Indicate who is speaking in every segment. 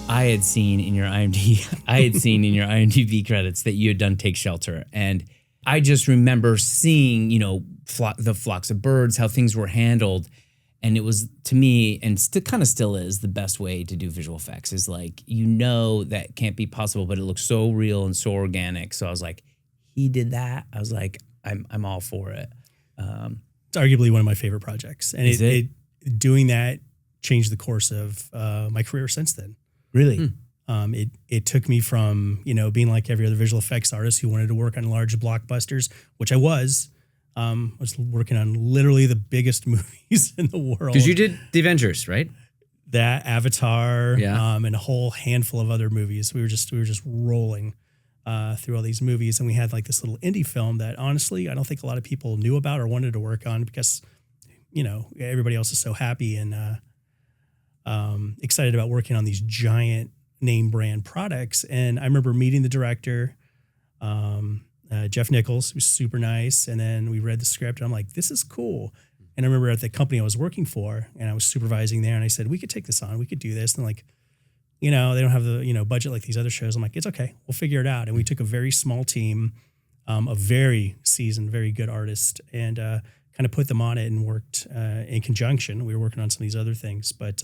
Speaker 1: I had seen in your IMDb credits that you had done Take Shelter, and I just remember seeing, the flocks of birds, how things were handled, and it was, to me, and kind of still is, the best way to do visual effects is like, that can't be possible, but it looks so real and so organic. So I was like, he did that. I was like, I'm all for it.
Speaker 2: It's arguably one of my favorite projects, and it doing that changed the course of my career since then.
Speaker 1: Really?
Speaker 2: It took me from, being like every other visual effects artist who wanted to work on large blockbusters, which I was working on literally the biggest movies in the world.
Speaker 3: Because you did the Avengers, right?
Speaker 2: That, Avatar,
Speaker 3: Yeah.
Speaker 2: And a whole handful of other movies. We were just rolling through all these movies, and we had like this little indie film that honestly I don't think a lot of people knew about or wanted to work on because, everybody else is so happy and excited about working on these giant name brand products. And I remember meeting the director, Jeff Nichols, who's super nice. And then we read the script and I'm like, this is cool. And I remember at the company I was working for and I was supervising there and I said, we could take this on, we could do this. And like, they don't have the, budget like these other shows. I'm like, it's okay. We'll figure it out. And we took a very small team, a very seasoned, very good artist and kind of put them on it and worked in conjunction. We were working on some of these other things, but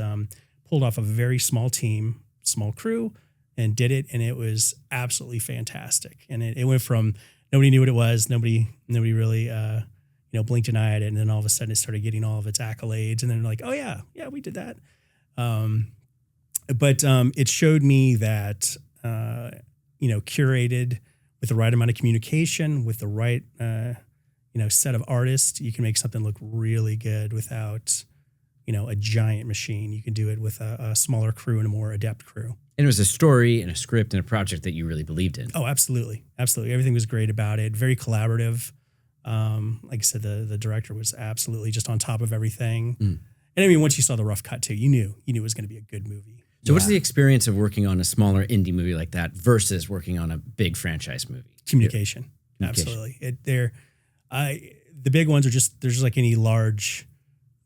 Speaker 2: pulled off a very small team, small crew, and did it. And it was absolutely fantastic. And it went from nobody knew what it was. Nobody really, blinked an eye at it. And then all of a sudden it started getting all of its accolades. And then like, oh yeah, we did that. But it showed me that, curated with the right amount of communication, with the right, set of artists, you can make something look really good without, a giant machine. You can do it with a smaller crew and a more adept crew.
Speaker 3: And it was a story and a script and a project that you really believed in.
Speaker 2: Oh, absolutely. Absolutely. Everything was great about it. Very collaborative. Like I said, the director was absolutely just on top of everything. And I mean, once you saw the rough cut too, you knew it was going to be a good movie.
Speaker 3: So what's the experience of working on a smaller indie movie like that versus working on a big franchise movie?
Speaker 2: Communication. Absolutely. The big ones are they're just like any large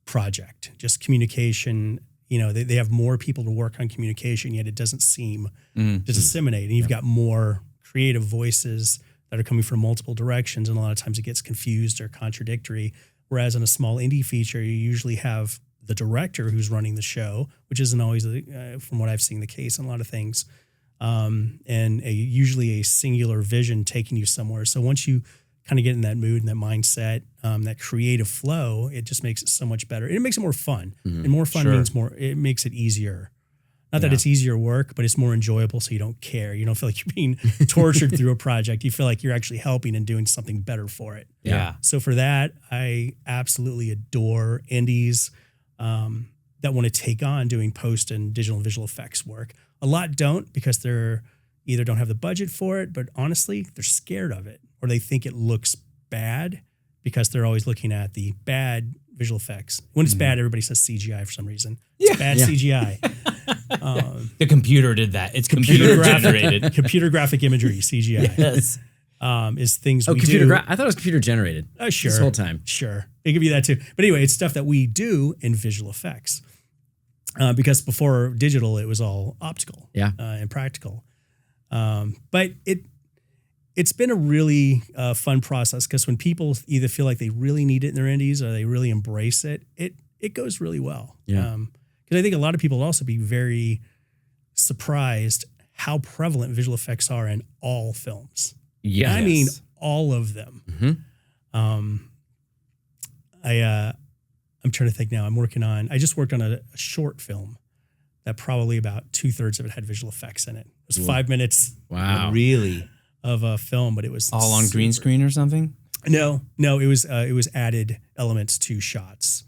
Speaker 2: project, just communication. They have more people to work on communication, yet it doesn't seem to disseminate. And you've got more creative voices that are coming from multiple directions. And a lot of times it gets confused or contradictory. Whereas in a small indie feature, you usually have the director who's running the show, which isn't always, from what I've seen, the case in a lot of things, and usually a singular vision taking you somewhere. So once you kind of get in that mood and that mindset, that creative flow, it just makes it so much better. It makes it more fun. And more fun means it makes it easier. Not that it's easier work, but it's more enjoyable so you don't care. You don't feel like you're being tortured through a project. You feel like you're actually helping and doing something better for it.
Speaker 1: Yeah.
Speaker 2: So for that, I absolutely adore indies that want to take on doing post and digital and visual effects work. A lot don't because they're either don't have the budget for it, but honestly, they're scared of it or they think it looks bad because they're always looking at the bad visual effects. When it's bad, everybody says CGI for some reason. It's bad CGI.
Speaker 1: The computer did that. It's computer generated.
Speaker 2: Computer graphic imagery, CGI.
Speaker 1: Yes.
Speaker 2: Is things we
Speaker 3: computer
Speaker 2: do.
Speaker 3: I thought it was computer generated.
Speaker 2: Sure.
Speaker 3: This whole time.
Speaker 2: Sure. It could be that too. But anyway, it's stuff that we do in visual effects. Because before digital, it was all optical and practical. But it's been a really fun process because when people either feel like they really need it in their indies or they really embrace it, it goes really well.
Speaker 3: Yeah.
Speaker 2: Because I think a lot of people will also be very surprised how prevalent visual effects are in all films.
Speaker 3: Yeah.
Speaker 2: I mean, all of them. I'm trying to think now. I just worked on a short film that probably about 2/3 of it had visual effects in it. It was 5 minutes.
Speaker 3: Wow.
Speaker 1: Really?
Speaker 2: Of a film, but it was
Speaker 1: all on green screen or something?
Speaker 2: No, it was added elements to shots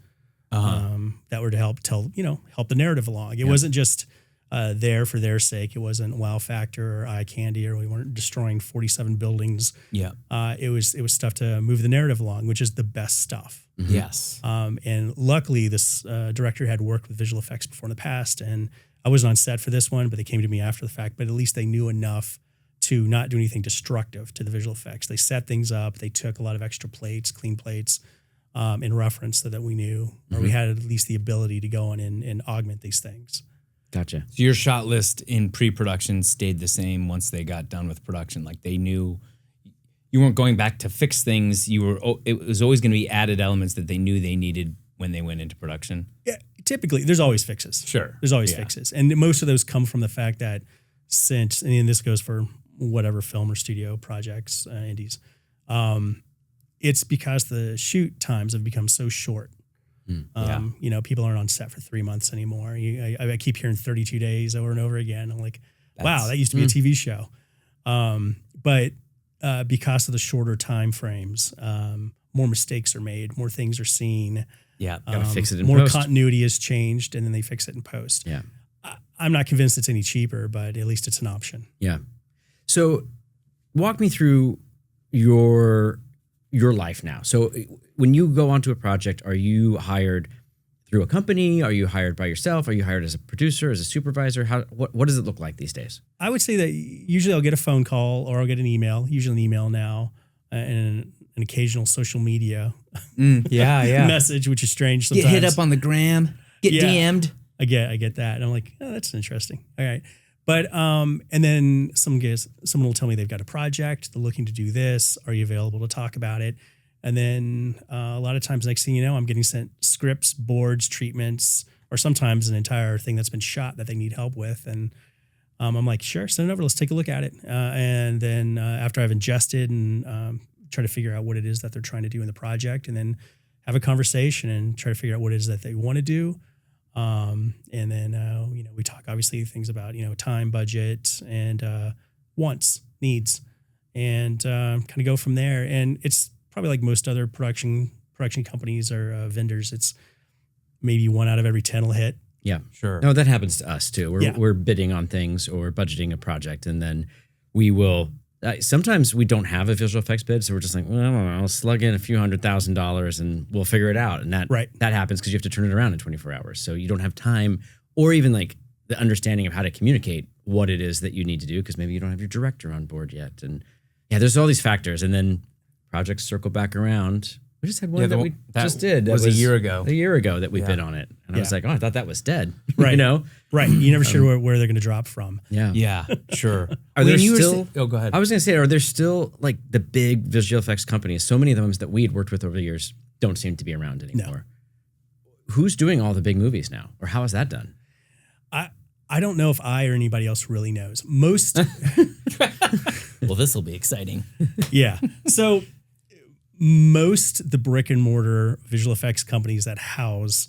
Speaker 2: that were to help the narrative along. It wasn't just there for their sake. It wasn't wow factor or eye candy, or we weren't destroying 47 buildings.
Speaker 1: Yeah.
Speaker 2: It was stuff to move the narrative along, which is the best stuff.
Speaker 1: Yes.
Speaker 2: And luckily, this director had worked with visual effects before in the past, and I wasn't on set for this one, but they came to me after the fact. But at least they knew enough to not do anything destructive to the visual effects. They set things up. They took a lot of extra plates, clean plates, in reference so that we knew, or we had at least the ability to go in and augment these things.
Speaker 3: Gotcha.
Speaker 1: So your shot list in pre-production stayed the same once they got done with production. Like they knew you weren't going back to fix things. It was always going to be added elements that they knew they needed when they went into production.
Speaker 2: Yeah, typically there's always fixes.
Speaker 1: Sure.
Speaker 2: There's always fixes. And most of those come from the fact that and this goes for whatever film or studio projects, indies, it's because the shoot times have become so short. People aren't on set for 3 months anymore. I keep hearing 32 days over and over again. I'm like, wow, that used to be a TV show. But because of the shorter time frames, more mistakes are made, more things are seen.
Speaker 3: Yeah, gotta fix it in
Speaker 2: more
Speaker 3: post.
Speaker 2: continuity is changed, and then they fix it in post.
Speaker 3: Yeah,
Speaker 2: I'm not convinced it's any cheaper, but at least it's an option.
Speaker 3: Yeah. So, walk me through your life now. So, when you go onto a project, are you hired through a company? Are you hired by yourself? Are you hired as a producer, as a supervisor? What does it look like these days?
Speaker 2: I would say that usually I'll get a phone call or I'll get an email, usually an email now, and an occasional social media message, which is strange sometimes.
Speaker 1: Get hit up on the gram, get DM'd.
Speaker 2: I get that. And I'm like, oh, that's interesting. All right. But, and then someone will tell me they've got a project, they're looking to do this. Are you available to talk about it? And then a lot of times, next thing you know, I'm getting sent scripts, boards, treatments, or sometimes an entire thing that's been shot that they need help with. And I'm like, sure, send it over. Let's take a look at it. And then after I've ingested and try to figure out what it is that they're trying to do in the project, and then have a conversation and try to figure out what it is that they want to do. And then, we talk obviously things about, time, budget, and wants, needs, and kind of go from there. And it's probably like most other production companies or vendors. It's maybe 1 out of every 10 will hit.
Speaker 3: Yeah,
Speaker 1: sure.
Speaker 3: No, that happens to us too. We're bidding on things or budgeting a project, and then we will. Sometimes we don't have a visual effects bid, so we're just like, well, I don't know, I'll slug in a few $100,000 and we'll figure it out. And that happens because you have to turn it around in 24 hours. So you don't have time or even like the understanding of how to communicate what it is that you need to do, because maybe you don't have your director on board yet. And there's all these factors. And then projects circle back around. We just had one that we just did. That
Speaker 1: was a year ago.
Speaker 3: A year ago that we bid on it. And I was like, oh, I thought that was dead.
Speaker 2: Right. Right. You never sure where they're going to drop from.
Speaker 3: Yeah.
Speaker 1: Yeah, sure.
Speaker 3: Are there still?
Speaker 1: Oh, go ahead.
Speaker 3: I was going to say, are there still like the big visual effects companies? So many of them that we had worked with over the years don't seem to be around anymore. No. Who's doing all the big movies now, or how is that done?
Speaker 2: I don't know if I or anybody else really knows. Most.
Speaker 1: Well, this will be exciting.
Speaker 2: Yeah. So most the brick and mortar visual effects companies that house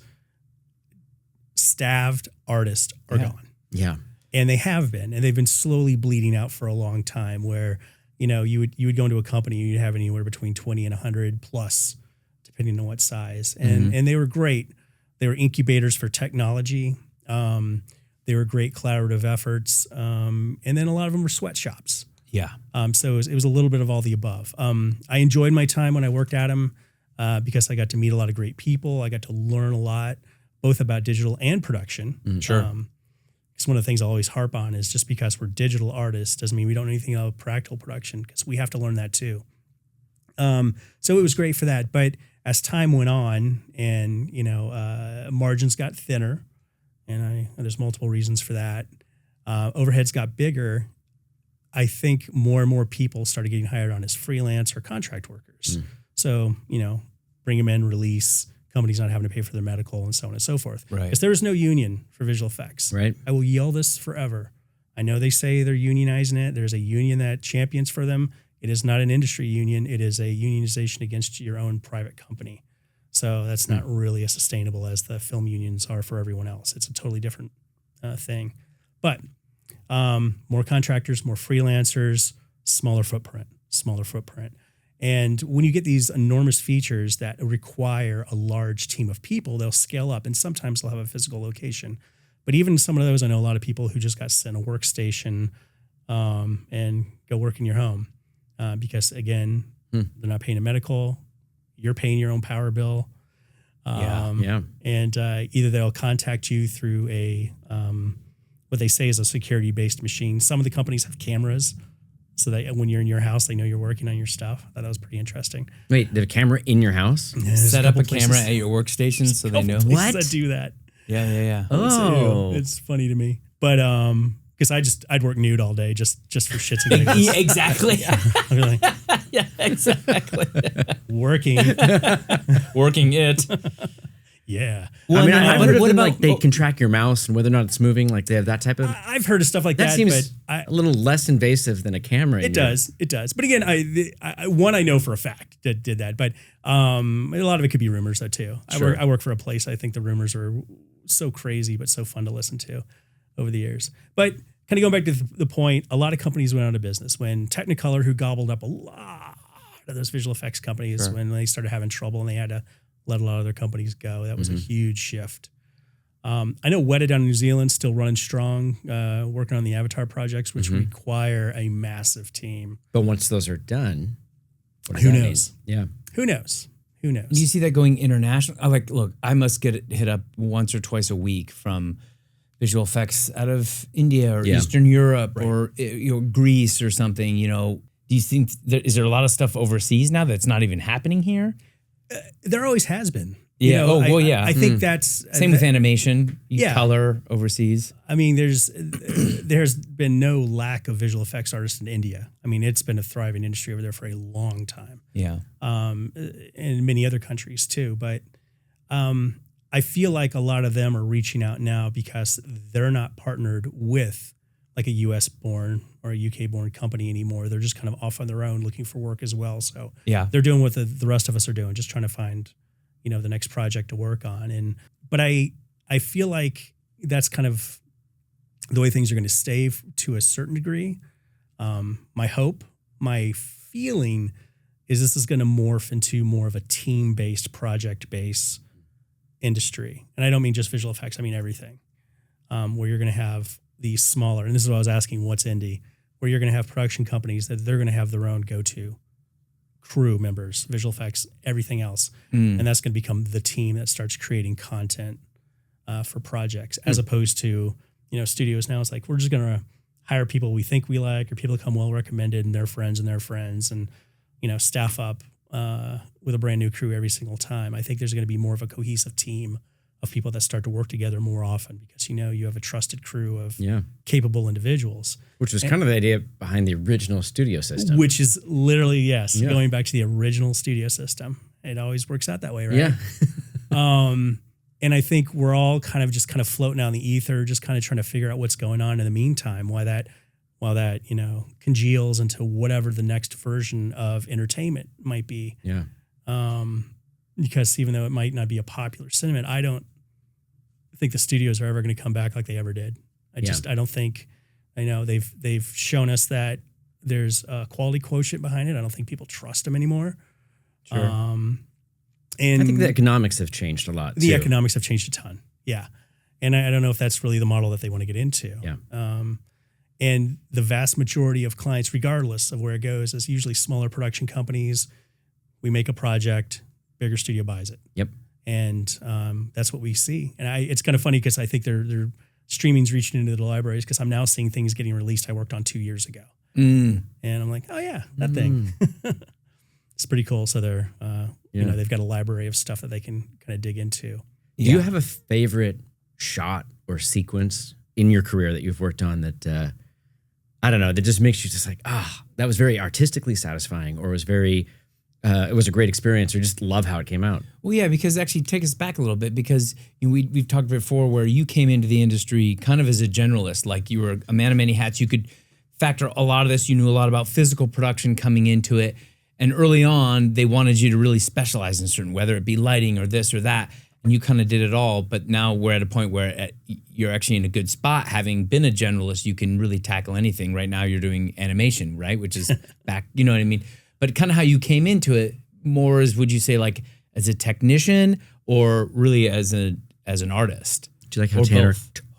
Speaker 2: staffed artists are gone.
Speaker 3: Yeah.
Speaker 2: And they have been, and they've been slowly bleeding out for a long time, where, you would go into a company, you'd have anywhere between 20 and 100 plus, depending on what size. And they were great. They were incubators for technology. They were great collaborative efforts. And then a lot of them were sweatshops.
Speaker 1: Yeah.
Speaker 2: So it was a little bit of all the above. I enjoyed my time when I worked at them because I got to meet a lot of great people. I got to learn a lot, both about digital and production.
Speaker 1: Sure.
Speaker 2: Because one of the things I always harp on is just because we're digital artists doesn't mean we don't know anything about practical production, because we have to learn that too. So it was great for that. But as time went on and, margins got thinner, and there's multiple reasons for that, overheads got bigger, I think more and more people started getting hired on as freelance or contract workers. So, bring them in, release, companies not having to pay for their medical and so on and so forth.
Speaker 1: Right.
Speaker 2: Because there is no union for visual effects.
Speaker 3: Right.
Speaker 2: I will yell this forever. I know they say they're unionizing it. There's a union that champions for them. It is not an industry union. It is a unionization against your own private company. So that's not really as sustainable as the film unions are for everyone else. It's a totally different thing. But more contractors, more freelancers, smaller footprint. And when you get these enormous features that require a large team of people, they'll scale up, and sometimes they'll have a physical location. But even some of those, I know a lot of people who just got sent a workstation and go work in your home because, again, they're not paying a medical. You're paying your own power bill. And either they'll contact you through a what they say is a security-based machine. Some of the companies have cameras, so that when you're in your house, they know you're working on your stuff. I thought that was pretty interesting.
Speaker 3: Wait, the camera in your house?
Speaker 1: Set up a camera at your workstation so they know.
Speaker 2: What? That do that.
Speaker 1: Yeah.
Speaker 3: Oh.
Speaker 2: It's funny to me. But because I'd work nude all day just for shits and giggles.
Speaker 1: Yeah, exactly.
Speaker 2: I'd be like,
Speaker 1: Yeah, exactly.
Speaker 2: working.
Speaker 1: Working it.
Speaker 2: Yeah.
Speaker 3: Well, I mean, I've heard of them, like, they
Speaker 1: oh,
Speaker 3: can track your mouse and whether or not it's moving. Like, they have that type of...
Speaker 2: I've heard of stuff like
Speaker 3: that
Speaker 2: that.
Speaker 3: seems
Speaker 2: but
Speaker 3: a little less invasive than a camera.
Speaker 2: It does. But again, I know for a fact that did that. But a lot of it could be rumors, though, too.
Speaker 3: Sure.
Speaker 2: I work for a place. I think the rumors are so crazy, but so fun to listen to over the years. But kind of going back to the point, a lot of companies went out of business when Technicolor, who gobbled up a lot of those visual effects companies, when they started having trouble and they had to let a lot of their companies go. That was a huge shift. I know Weta down in New Zealand still running strong, working on the AVATAR projects, which require a massive team.
Speaker 3: But once those are done,
Speaker 2: who knows?
Speaker 3: Yeah.
Speaker 2: Who knows?
Speaker 1: Do you see that going international? Look, I must get hit up once or twice a week from visual effects out of India or Eastern Europe or Greece or something. Do you think is there a lot of stuff overseas now that's not even happening here?
Speaker 2: There always has been.
Speaker 1: Yeah.
Speaker 2: I think that's
Speaker 1: same with animation. Color overseas.
Speaker 2: I mean, there's been no lack of visual effects artists in India. I mean, it's been a thriving industry over there for a long time.
Speaker 1: Yeah.
Speaker 2: And many other countries too. But I feel like a lot of them are reaching out now because they're not partnered with like a US born or a UK born company anymore. They're just kind of off on their own looking for work as well. So they're doing what the rest of us are doing, just trying to find, the next project to work on. But I feel like that's kind of the way things are going to stay to a certain degree. My hope, my feeling is this is going to morph into more of a team-based, project-based industry. And I don't mean just visual effects, I mean everything, where you're going to have these smaller, and this is what I was asking, what's indie, where you're going to have production companies that they're going to have their own go-to crew members, visual effects, everything else. And that's going to become the team that starts creating content for projects, as opposed to, studios now. It's like, we're just going to hire people we think we like, or people that come well recommended and their friends, and, staff up with a brand new crew every single time. I think there's going to be more of a cohesive team of people that start to work together more often because, you have a trusted crew of capable individuals.
Speaker 3: Which was kind of the idea behind the original studio system.
Speaker 2: Which is literally, going back to the original studio system. It always works out that way, right?
Speaker 3: Yeah.
Speaker 2: And I think we're all kind of floating out in the ether, just kind of trying to figure out what's going on in the meantime, while that congeals into whatever the next version of entertainment might be.
Speaker 3: Yeah.
Speaker 2: Because even though it might not be a popular sentiment, I don't think the studios are ever going to come back like they ever did. I don't think. I know they've shown us that there's a quality quotient behind it. I don't think people trust them anymore.
Speaker 3: Sure.
Speaker 2: And
Speaker 3: I think the economics have changed a lot.
Speaker 2: The economics have changed a ton. Yeah. And I don't know if that's really the model that they want to get into.
Speaker 3: Yeah.
Speaker 2: And the vast majority of clients, regardless of where it goes, is usually smaller production companies. We make a project, bigger studio buys it.
Speaker 3: Yep.
Speaker 2: And that's what we see. And it's kind of funny because I think they're streaming's reaching into the libraries, because I'm now seeing things getting released I worked on 2 years ago. And I'm like, oh yeah, that thing. It's pretty cool. So they're, they've got a library of stuff that they can kind of dig into.
Speaker 3: Do you have a favorite shot or sequence in your career that you've worked on that, I don't know, that just makes you just like, that was very artistically satisfying, or was very, it was a great experience, or just love how it came out?
Speaker 1: Well, yeah, because actually take us back a little bit, because we've talked before where you came into the industry kind of as a generalist, like you were a man of many hats. You could factor a lot of this. You knew a lot about physical production coming into it. And early on, they wanted you to really specialize in certain, whether it be lighting or this or that. And you kind of did it all. But now we're at a point where you're actually in a good spot. Having been a generalist, you can really tackle anything. Right now you're doing animation, right? Which is back, you know what I mean? But kind of how you came into it more is, would you say, like as a technician or really as an artist?
Speaker 3: Do you like how Tanner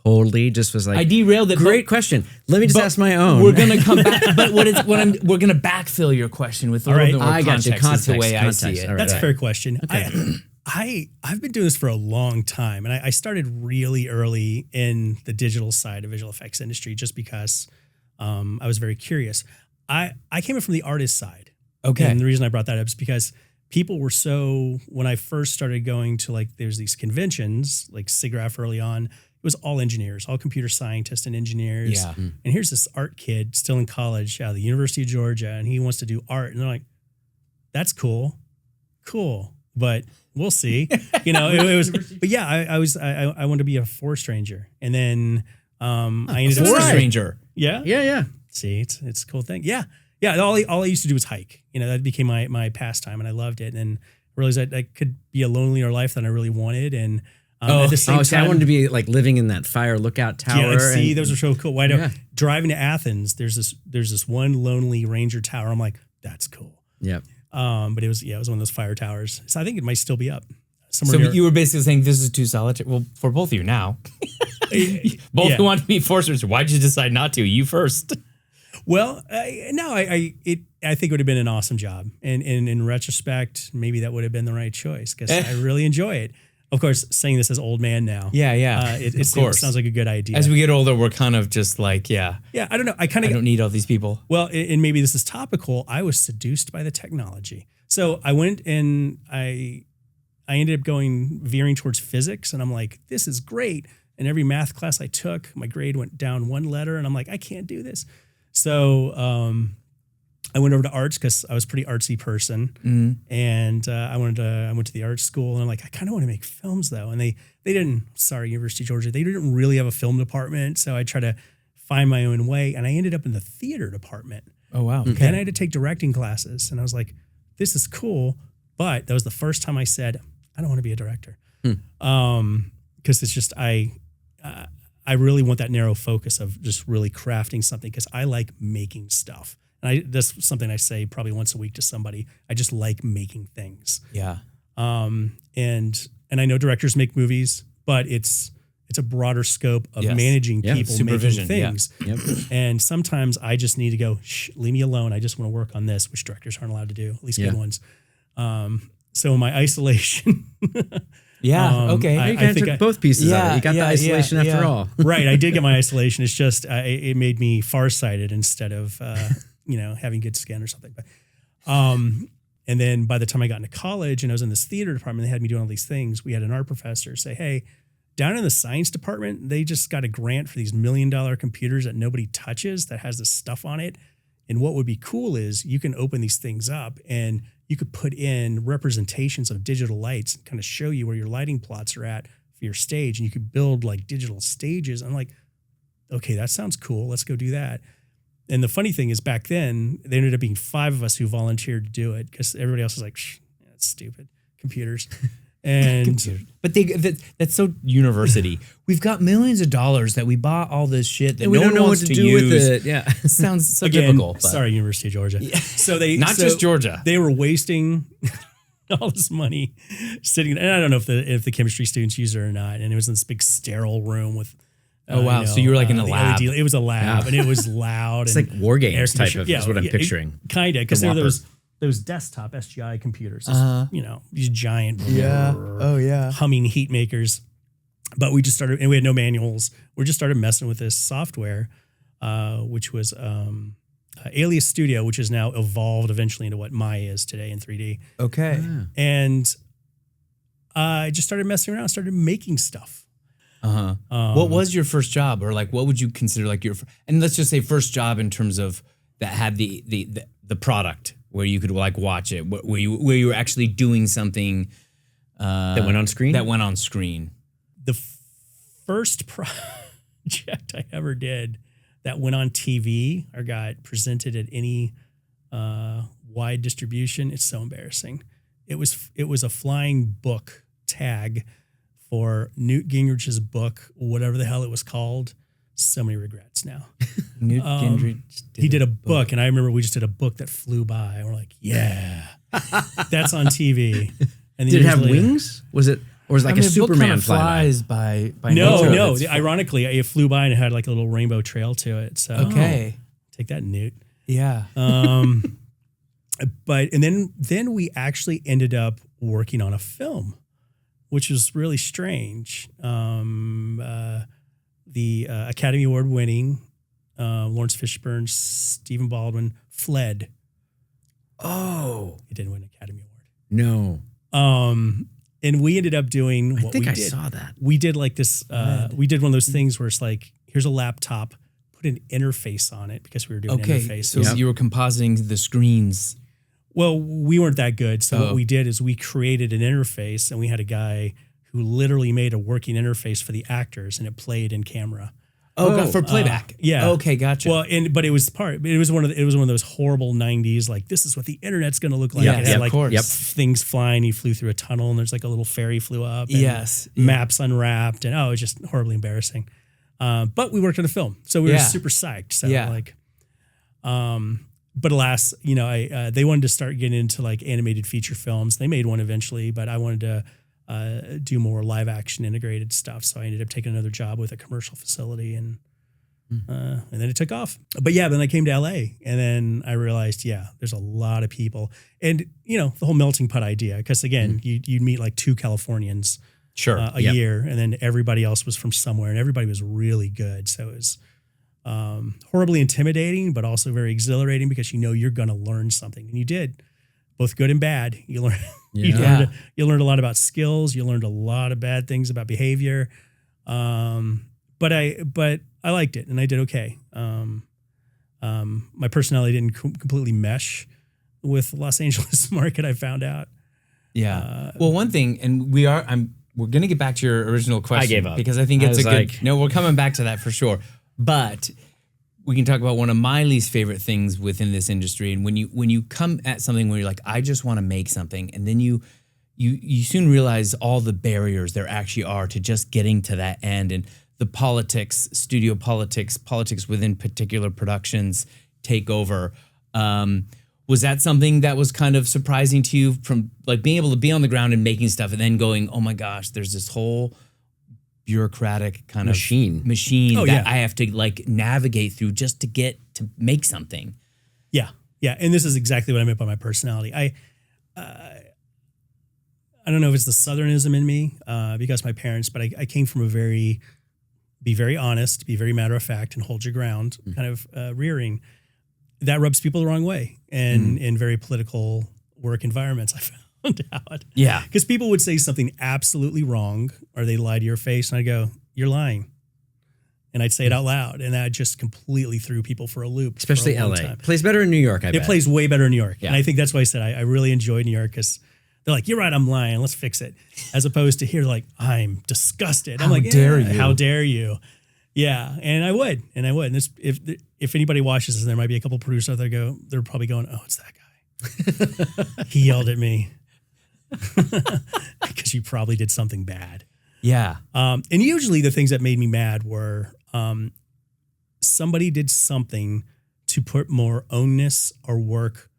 Speaker 3: totally just was like,
Speaker 1: I derailed it.
Speaker 3: Great question. Let me just ask my own.
Speaker 1: We're gonna come back, but we're gonna backfill your question with a little bit more context. Is the way I see it.
Speaker 2: Right, that's a fair question. Okay. I've been doing this for a long time, and I started really early in the digital side of visual effects industry just because I was very curious. I came in from the artist side.
Speaker 1: Okay.
Speaker 2: And the reason I brought that up is because people were so, when I first started going to like, there's these conventions, like SIGGRAPH early on, it was all engineers, all computer scientists and engineers.
Speaker 1: Yeah.
Speaker 2: And here's this art kid still in college out of the University of Georgia, and he wants to do art. And they're like, that's cool. But we'll see. You know, it was, but yeah, I wanted to be a forest ranger. And then I ended up
Speaker 1: Forest ranger.
Speaker 2: Yeah.
Speaker 3: Yeah.
Speaker 2: See, it's a cool thing. Yeah. Yeah. All I used to do was hike. You know, that became my pastime, and I loved it. And realized that I could be a lonelier life than I really wanted. And at the same time,
Speaker 3: I wanted to be like living in that fire lookout tower.
Speaker 2: Yeah, see, those are so cool. Why don't driving to Athens? There's this one lonely ranger tower. I'm like, that's cool.
Speaker 3: Yep.
Speaker 2: But it was one of those fire towers. So I think it might still be up.
Speaker 1: So you were basically saying this is too solitary. Well, for both of you now, both who want to be forest rangers. Why'd you decide not to? You first.
Speaker 2: Well, I think it would have been an awesome job, and in retrospect, maybe that would have been the right choice because I really enjoy it. Of course, saying this as old man now.
Speaker 1: Yeah.
Speaker 2: It sounds like a good idea.
Speaker 1: As we get older, we're kind of just like,
Speaker 2: Yeah, I don't know. I
Speaker 1: don't need all these people.
Speaker 2: Well, and maybe this is topical. I was seduced by the technology. So I went and I ended up veering towards physics, and I'm like, this is great. And every math class I took, my grade went down one letter, and I'm like, I can't do this. So I went over to arts because I was a pretty artsy person, and I went to the art school, and I'm like, I kind of want to make films though. And they didn't. Sorry, University of Georgia, they didn't really have a film department, so I tried to find my own way, and I ended up in the theater department.
Speaker 1: Oh wow!
Speaker 2: Okay. And I had to take directing classes, and I was like, this is cool, but that was the first time I said, I don't want to be a director, because it's just I really want that narrow focus of just really crafting something because I like making stuff. And that's something I say probably once a week to somebody. I just like making things.
Speaker 1: Yeah.
Speaker 2: And I know directors make movies, but it's a broader scope of managing people,
Speaker 1: supervision,
Speaker 2: making things.
Speaker 3: Yeah. Yep.
Speaker 2: And sometimes I just need to go, leave me alone. I just want to work on this, which directors aren't allowed to do, at least good ones. So in my isolation,
Speaker 1: okay.
Speaker 3: You kind of took both pieces of it. You got the isolation after all.
Speaker 2: Right. I did get my isolation. It's just, it made me farsighted instead of, having good skin or something. But, and then by the time I got into college and I was in this theater department, they had me doing all these things. We had an art professor say, hey, down in the science department, they just got a grant for these $1 million computers that nobody touches that has this stuff on it. And what would be cool is you can open these things up and you could put in representations of digital lights and kind of show you where your lighting plots are at for your stage. And you could build like digital stages. I'm like, okay, that sounds cool. Let's go do that. And the funny thing is back then, there ended up being 5 of us who volunteered to do it because everybody else was like, that's stupid, computers. And
Speaker 1: but that's so university. We've got millions of dollars that we bought all this shit that
Speaker 3: we don't know what to do with it.
Speaker 1: Yeah, it sounds so
Speaker 2: again,
Speaker 1: typical.
Speaker 2: Sorry, University of Georgia. Yeah. So
Speaker 1: just Georgia.
Speaker 2: They were wasting all this money sitting. And I don't know if the chemistry students use it or not. And it was in this big sterile room with.
Speaker 1: So you were like in a lab.
Speaker 2: LED, it was a lab, and it was loud.
Speaker 3: It's
Speaker 2: and
Speaker 3: like war games type of is what I'm picturing.
Speaker 2: Kind of, because there were those desktop SGI computers, these giant, humming heat makers. But we just started, and we had no manuals. We just started messing with this software, which was Alias Studio, which has now evolved eventually into what Maya is today in 3D.
Speaker 1: Okay.
Speaker 2: And I just started messing around, started making stuff.
Speaker 1: What was your first job, or like what would you consider like your? And let's just say first job in terms of that had the product where you could like watch it, where you were actually doing something
Speaker 3: that went on screen.
Speaker 2: The first project I ever did that went on TV or got presented at any wide distribution, it's so embarrassing. It was a flying book tag for Newt Gingrich's book, whatever the hell it was called. So many regrets now.
Speaker 1: Newt Gingrich
Speaker 2: did a book, and I remember we just did a book that flew by, and we're like, yeah, that's on TV. And
Speaker 3: did it have wings? Was it like a Superman
Speaker 1: flies by
Speaker 2: No. Ironically, it flew by and it had like a little rainbow trail to it. So
Speaker 1: okay,
Speaker 2: take that, Newt.
Speaker 1: Yeah.
Speaker 2: But then we actually ended up working on a film, which was really strange. The Academy Award winning Lawrence Fishburne, Stephen Baldwin, Fled.
Speaker 1: Oh.
Speaker 2: It didn't win an Academy Award.
Speaker 3: No.
Speaker 2: And we ended up doing what we did.
Speaker 3: I think I saw that.
Speaker 2: We did like this, we did one of those things where it's like, here's a laptop, put an interface on it because we were doing interface.
Speaker 1: So you were compositing the screens.
Speaker 2: Well, we weren't that good. So what we did is we created an interface, and we had a guy who literally made a working interface for the actors, and it played in camera.
Speaker 1: For playback.
Speaker 2: Yeah.
Speaker 1: Okay, gotcha.
Speaker 2: Well, but it was one of those horrible 90s, like, this is what the internet's going to look like.
Speaker 1: Yeah,
Speaker 2: it had
Speaker 1: of course.
Speaker 2: things flying. He flew through a tunnel, and there's like a little ferry flew up. And
Speaker 1: yes.
Speaker 2: maps unwrapped, and it was just horribly embarrassing. But we worked on a film, so we were super psyched. So but alas, they wanted to start getting into like animated feature films. They made one eventually, but I wanted to do more live action integrated stuff. So I ended up taking another job with a commercial facility, and then it took off. But then I came to LA, and then I realized, there's a lot of people, and the whole melting pot idea. Because again, you'd meet like 2 Californians a year, and then everybody else was from somewhere, and everybody was really good. So it was horribly intimidating, but also very exhilarating because you're going to learn something, and you did, both good and bad. You learn. You learned a lot about skills. You learned a lot of bad things about behavior. But I liked it, and I did okay. My personality didn't completely mesh with the Los Angeles market, I found out.
Speaker 1: Yeah. Well, one thing, and we're going to get back to your original question.
Speaker 3: I gave up.
Speaker 1: Because I think it's a good, no, we're coming back to that for sure. But we can talk about one of my least favorite things within this industry. And when you come at something where you're like, I just want to make something, and then you soon realize all the barriers there actually are to just getting to that end, and the politics, studio politics within particular productions take over. Was that something that was kind of surprising to you, from like being able to be on the ground and making stuff and then going, oh my gosh, there's this whole bureaucratic kind of machine that I have to like navigate through just to get to make something.
Speaker 2: Yeah. Yeah. And this is exactly what I meant by my personality. I don't know if it's the Southernism in me, because my parents, but I came from be very honest, be very matter of fact, and hold your ground kind of rearing. That rubs people the wrong way. And in very political work environments, I found out.
Speaker 1: Yeah.
Speaker 2: Because people would say something absolutely wrong, or they lie to your face, and I'd go, you're lying. And I'd say it out loud, and that just completely threw people for a loop.
Speaker 3: Especially LA. Plays better in New York, I bet.
Speaker 2: It plays way better in New York.
Speaker 3: Yeah.
Speaker 2: And I think that's why I said I really enjoyed New York, because they're like, you're right, I'm lying, let's fix it. As opposed to here, like, I'm disgusted. I'm like,
Speaker 1: dare you?
Speaker 2: How dare you? Yeah, and I would. And this, if anybody watches this, there might be a couple producers out there they're probably going, oh, it's that guy. He yelled at me. Because you probably did something bad.
Speaker 1: Yeah.
Speaker 2: And usually the things that made me mad were somebody did something to put more onus or work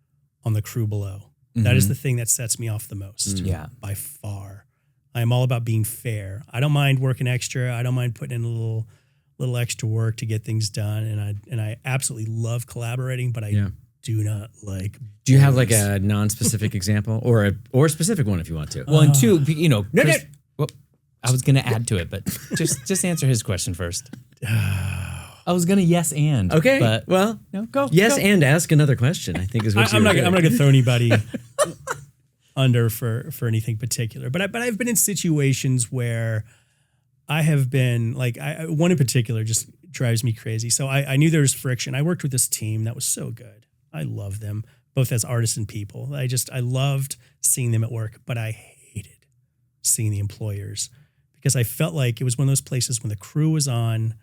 Speaker 2: on the crew below. That is the thing that sets me off the most.
Speaker 1: Yeah.
Speaker 2: By far. I am all about being fair. I don't mind working extra. I don't mind putting in a little extra work to get things done. And I absolutely love collaborating, but I do not like.
Speaker 3: Do you have like a non-specific example or a specific one if you want to?
Speaker 1: Well, and two, Chris, well, I was going to add to it, but just answer his question first. I was going to yes and.
Speaker 3: Okay.
Speaker 1: But
Speaker 3: well,
Speaker 1: no, go.
Speaker 3: Yes
Speaker 1: go.
Speaker 3: And ask another question, I think is what
Speaker 2: I'm not going to throw anybody under for anything particular. But I've been in situations where I have been like, one in particular just drives me crazy. So I knew there was friction. I worked with this team that was so good. I love them, both as artists and people. I loved seeing them at work, but I hated seeing the employers, because I felt like it was one of those places when the crew was on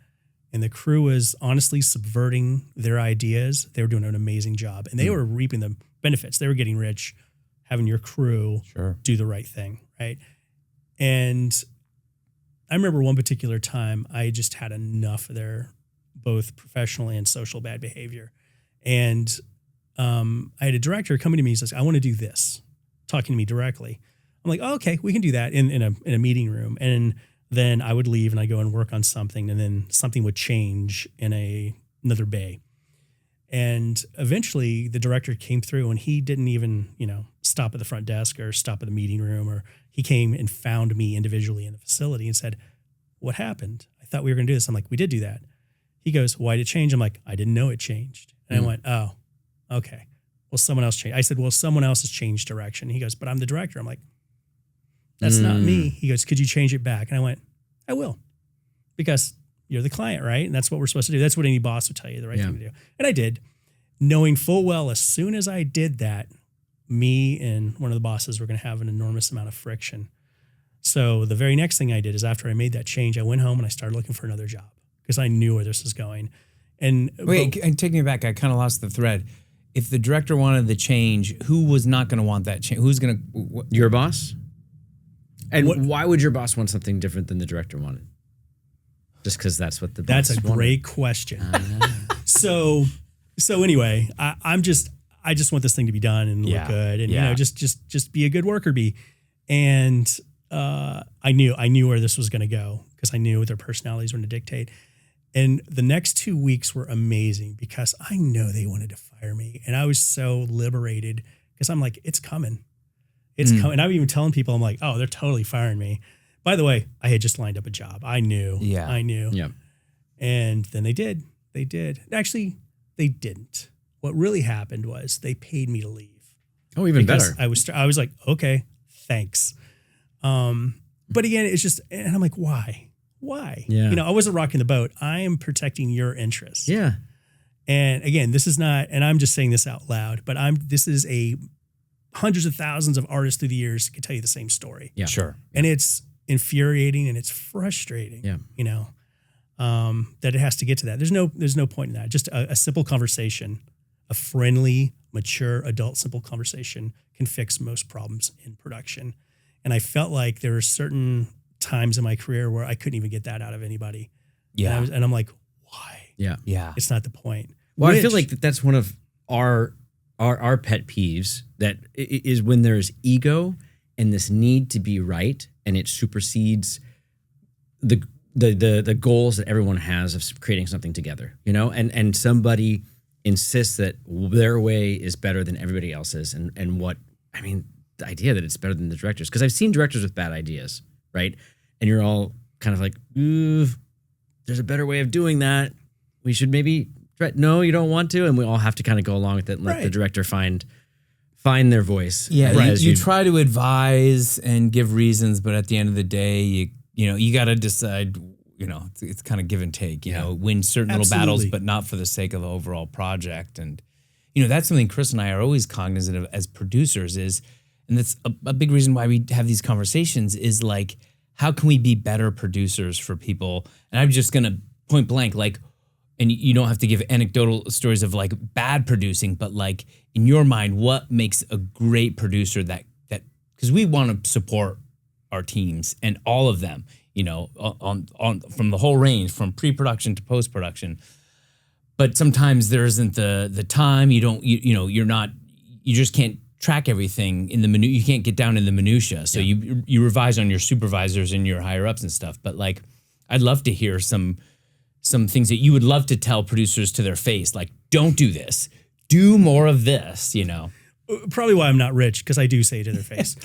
Speaker 2: and the crew was honestly subverting their ideas. They were doing an amazing job, and they were reaping the benefits. They were getting rich, having your crew do the right thing, right? And I remember one particular time I just had enough of their both professional and social bad behavior. And I had a director coming to me. He says, I want to do this, talking to me directly. I'm like, oh, okay, we can do that in a meeting room. And then I would leave and I go and work on something, and then something would change in another bay. And eventually the director came through, and he didn't even, stop at the front desk or stop at the meeting room, or he came and found me individually in the facility and said, what happened? I thought we were going to do this. I'm like, we did do that. He goes, why did it change? I'm like, I didn't know it changed. And I went, oh, okay. Well, someone else changed. I said, well, someone else has changed direction. He goes, but I'm the director. I'm like, that's not me. He goes, could you change it back? And I went, I will, because you're the client, right? And that's what we're supposed to do. That's what any boss would tell you, the right thing to do. And I did, knowing full well, as soon as I did that, me and one of the bosses were going to have an enormous amount of friction. So the very next thing I did is after I made that change, I went home and I started looking for another job because I knew where this was going. And
Speaker 1: wait, and take me back. I kind of lost the thread. If the director wanted the change, who was not going to want that change? Who's going to?
Speaker 3: Your boss? And why would your boss want something different than the director wanted? Just because that's what the boss
Speaker 2: That's a great question. So anyway, I just want this thing to be done and look good, and you know, just be a good worker bee. And I knew where this was going to go because I knew what their personalities were going to dictate. And the next 2 weeks were amazing because I know they wanted to fire me, and I was so liberated because I'm like, it's coming. It's coming. And I'm even telling people, I'm like, oh, they're totally firing me. By the way, I had just lined up a job. I knew. I knew.
Speaker 3: Yeah.
Speaker 2: And then they did. They did. Actually, they didn't. What really happened was they paid me to leave.
Speaker 3: Oh, even better.
Speaker 2: I was like, okay, thanks. But again, it's just, and I'm like, why? Why?
Speaker 3: Yeah.
Speaker 2: You know, I wasn't rocking the boat. I am protecting your interests.
Speaker 3: Yeah.
Speaker 2: And again, this is not, and I'm just saying this out loud, but this is hundreds of thousands of artists through the years can tell you the same story.
Speaker 3: Yeah.
Speaker 1: Sure.
Speaker 2: And it's infuriating and it's frustrating.
Speaker 3: Yeah.
Speaker 2: You know, that it has to get to that. There's no point in that. Just a simple conversation, a friendly, mature, adult, simple conversation can fix most problems in production. And I felt like there were certain times in my career where I couldn't even get that out of anybody.
Speaker 1: Yeah.
Speaker 2: And I'm like, why?
Speaker 3: Yeah.
Speaker 1: Yeah.
Speaker 2: It's not the point.
Speaker 3: Well, I feel like that's one of our pet peeves, that is when there's ego and this need to be right, and it supersedes the goals that everyone has of creating something together, you know, and somebody insists that their way is better than everybody else's. And what, I mean, the idea that it's better than the directors, because I've seen directors with bad ideas, right? And you're all kind of like, ooh, there's a better way of doing that. We should maybe try. No, you don't want to. And we all have to kind of go along with it and let the director find their voice.
Speaker 1: Yeah. You try to advise and give reasons, but at the end of the day, you got to decide, you know, it's kind of give and take, you know, win certain little battles, but not for the sake of the overall project. And, you know, that's something Chris and I are always cognizant of as producers and that's a big reason why we have these conversations is like, how can we be better producers for people? And I'm just going to point blank, like, and you don't have to give anecdotal stories of like bad producing, but like in your mind, what makes a great producer that, because we want to support our teams and all of them, you know, on from the whole range, from pre-production to post-production. But sometimes there isn't the time, you just can't track everything in the you can't get down in the minutia. So you revise on your supervisors and your higher ups and stuff. But like, I'd love to hear some things that you would love to tell producers to their face, like, don't do this, do more of this, you know.
Speaker 2: Probably why I'm not rich, because I do say it to their face.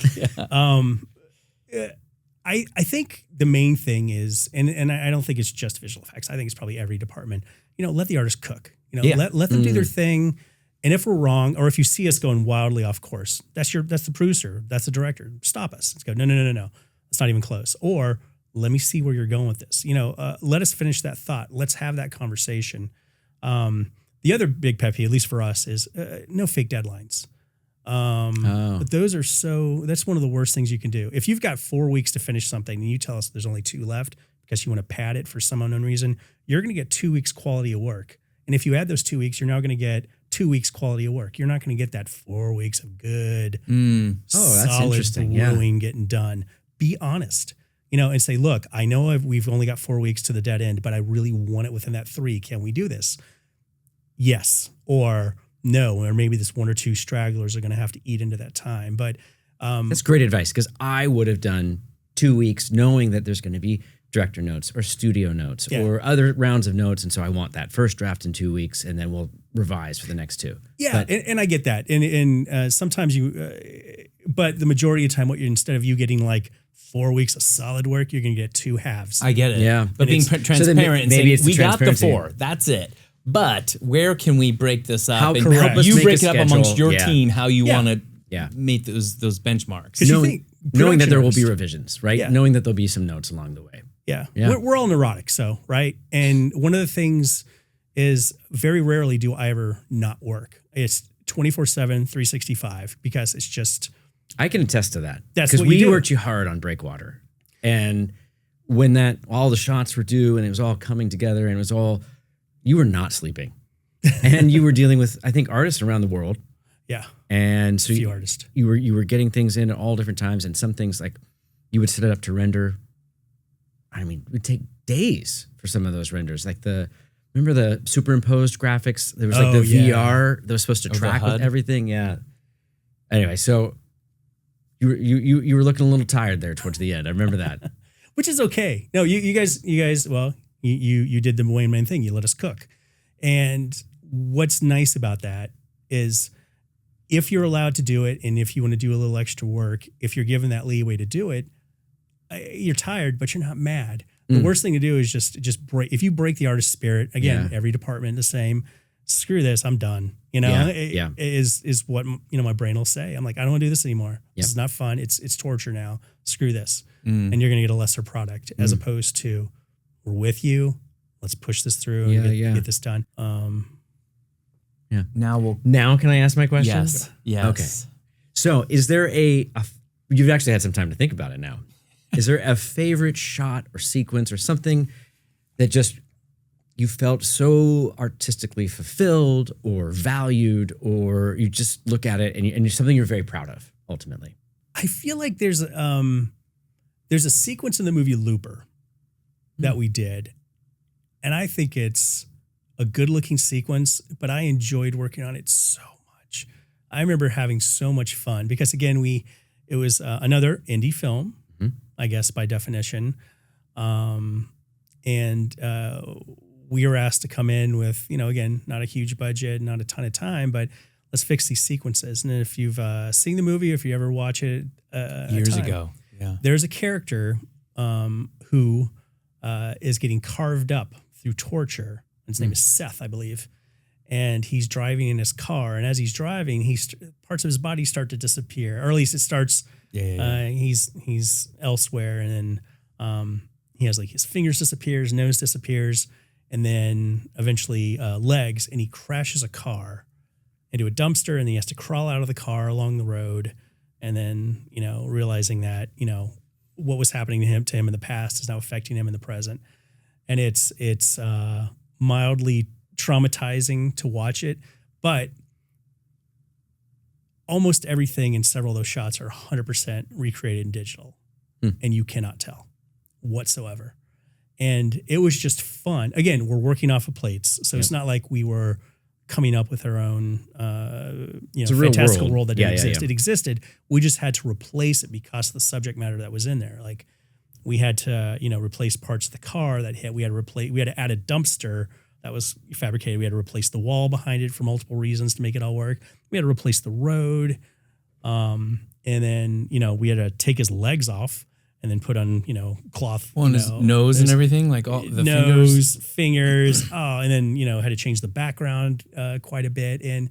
Speaker 2: I think the main thing is, and I don't think it's just visual effects. I think it's probably every department. You know, let the artist cook. You know, let them do their thing. And if we're wrong, or if you see us going wildly off course, that's the producer, that's the director. Stop us. Let's go. No. It's not even close. Or let me see where you're going with this. You know, let us finish that thought. Let's have that conversation. The other big pet peeve, at least for us, is no fake deadlines. But that's one of the worst things you can do. If you've got 4 weeks to finish something and you tell us there's only 2 left because you want to pad it for some unknown reason, you're going to get 2 weeks quality of work. And if you add those 2 weeks, you're now going to get 2 weeks quality of work. You're not going to get that 4 weeks of good, solid brewing getting done. Be honest, you know, and say, look, I know we've only got 4 weeks to the dead end, but I really want it within that 3. Can we do this? Yes. Or no, or maybe this 1 or 2 stragglers are going to have to eat into that time. But
Speaker 3: that's great advice, because I would have done 2 weeks knowing that there's going to be director notes or studio notes or other rounds of notes. And so I want that first draft in 2 weeks, and then we'll revise for the next 2.
Speaker 2: Yeah, and I get that. And sometimes but the majority of the time, instead of you getting like 4 weeks of solid work, you're going to get 2 halves.
Speaker 1: I get it.
Speaker 3: Yeah.
Speaker 1: But being transparent and saying, we got the 4, that's it. But where can we break this up?
Speaker 3: How
Speaker 1: and
Speaker 3: correct. Help us
Speaker 1: you
Speaker 3: make
Speaker 1: break
Speaker 3: a
Speaker 1: it up
Speaker 3: schedule.
Speaker 1: amongst your
Speaker 3: Yeah.
Speaker 1: team, how you
Speaker 2: Yeah.
Speaker 1: want to
Speaker 3: Yeah.
Speaker 1: meet those benchmarks.
Speaker 3: Knowing that there will be
Speaker 2: production
Speaker 3: revisions, right?
Speaker 2: Yeah.
Speaker 3: Knowing that there'll be some notes along the way.
Speaker 2: Yeah.
Speaker 3: Yeah.
Speaker 2: We're all neurotic, so, right? And one of the things is very rarely do I ever not work. It's 24/7, 365, because it's just...
Speaker 3: I can attest to that.
Speaker 2: That's
Speaker 3: because
Speaker 2: what you
Speaker 3: we
Speaker 2: do.
Speaker 3: worked you hard on Breakwater. And when all the shots were due and it was all coming together and it was all, you were not sleeping. And you were dealing with, I think, artists around the world.
Speaker 2: Yeah.
Speaker 3: And so
Speaker 2: Few artists.
Speaker 3: you were getting things in at all different times, and some things like you would set it up to render. I mean, it would take days for some of those renders. Like remember the superimposed graphics? There was like the VR that was supposed to track with everything. Yeah. Anyway, so you were looking a little tired there towards the end. I remember that.
Speaker 2: Which is okay. No, you guys, well, you did the Wayne Man thing. You let us cook. And what's nice about that is if you're allowed to do it, and if you want to do a little extra work, if you're given that leeway to do it, you're tired, but you're not mad. The worst thing to do is just break. If you break the artist's spirit, again, every department the same. Screw this, I'm done. You know, is what my brain will say. I'm like, I don't want to do this anymore. This is not fun. It's torture now. Screw this, and you're gonna get a lesser product as opposed to we're with you. Let's push this through and get this done.
Speaker 3: Yeah.
Speaker 1: Now
Speaker 3: can I ask my question?
Speaker 1: Yes.
Speaker 3: Okay. So is there you've actually had some time to think about it now. Is there a favorite shot or sequence or something that just you felt so artistically fulfilled or valued, or you just look at it and it's something you're very proud of ultimately?
Speaker 2: I feel like there's a sequence in the movie Looper that we did, and I think it's a good-looking sequence, but I enjoyed working on it so much. I remember having so much fun because, again, it was another indie film, I guess by definition, and we were asked to come in with, again, not a huge budget, not a ton of time, but let's fix these sequences. And if you've seen the movie, if you ever watch it
Speaker 1: years ago,
Speaker 2: there's a character who is getting carved up through torture. His name is Seth, I believe. And he's driving in his car. And as he's driving, parts of his body start to disappear. Or at least it starts, he's elsewhere. And then he has like his fingers disappears, nose disappears, and then eventually legs. And he crashes a car into a dumpster. And then he has to crawl out of the car along the road. And then, realizing that, what was happening to him in the past is now affecting him in the present. And it's mildly traumatizing to watch it, but almost everything in several of those shots are 100% recreated in digital, and you cannot tell whatsoever. And it was just fun. Again, we're working off of plates, so it's not like we were coming up with our own fantastical world that didn't exist. It existed. We just had to replace it because of the subject matter that was in there. Like we had to, replace parts of the car that hit. We had to add a dumpster that was fabricated. We had to replace the wall behind it for multiple reasons to make it all work. We had to replace the road. And then, we had to take his legs off and then put on, cloth.
Speaker 1: Well, his nose and everything, like all the
Speaker 2: fingers. And then, had to change the background quite a bit. And